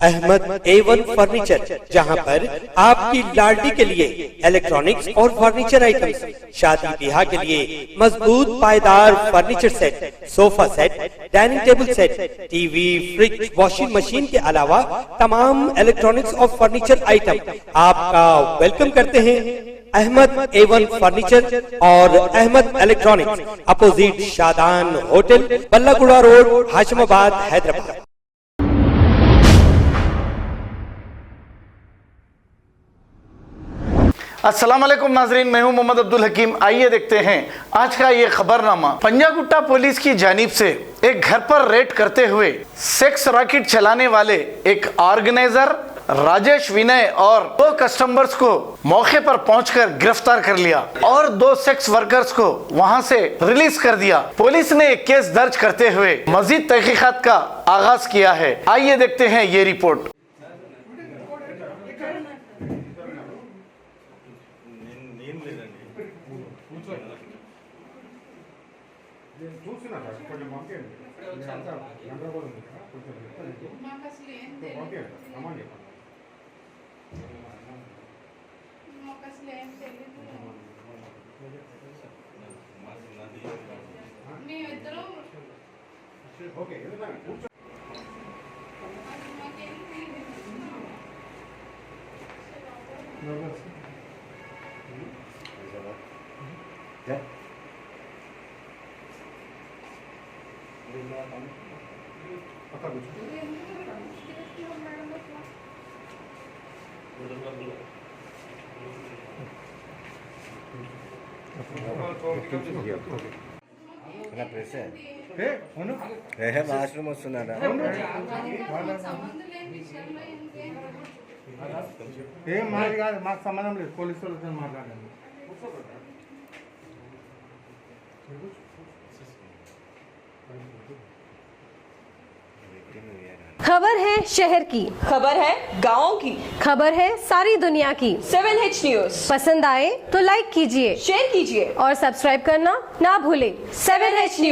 Ahmad A1 furniture, जहां पर आपकी लाडली के लिए इलेक्ट्रॉनिक्स और फर्नीचर आइटम्स, शादी ब्याह के लिए मजबूत पायदार furniture set, sofa set, dining table set, TV, fridge, washing machine के अलावा तमाम इलेक्ट्रॉनिक्स और फर्नीचर आइटम आपका वेलकम करते हैं। अहमद A1 फर्नीचर और Ahmed electronics, opposite Shadan hotel, Ballaguda road, Hashimabad, Hyderabad. अस्सलाम वालेकुम नाजरीन, मैं हूं मोहम्मद अब्दुल हकीम। आइए देखते हैं आज का ये खबरनामा। पंजागुट्टा पुलिस की जानिब से एक घर पर रेड करते हुए सेक्स रॉकेट चलाने वाले एक ऑर्गेनाइजर राजेश विनय और 2 कस्टमर्स को मौके पर पहुंचकर गिरफ्तार कर लिया और 2 सेक्स वर्कर्स को वहां से रिलीज कर दिया। पुलिस ने एक केस दर्ज करते हुए मजीद तहकीकात का आगाज किया है। आइए देखते हैं ये रिपोर्ट। వాష్రూమ్ వస్తున్నారా? ఏం మాది కాదు, మాకు సంబంధం లేదు. పోలీసు వాళ్ళతో మాట్లాడండి. खबर है शहर की, खबर है गाँव की, खबर है सारी दुनिया की। 7H न्यूज पसंद आए तो लाइक कीजिए, शेयर कीजिए और सब्सक्राइब करना ना भूले। 7H news.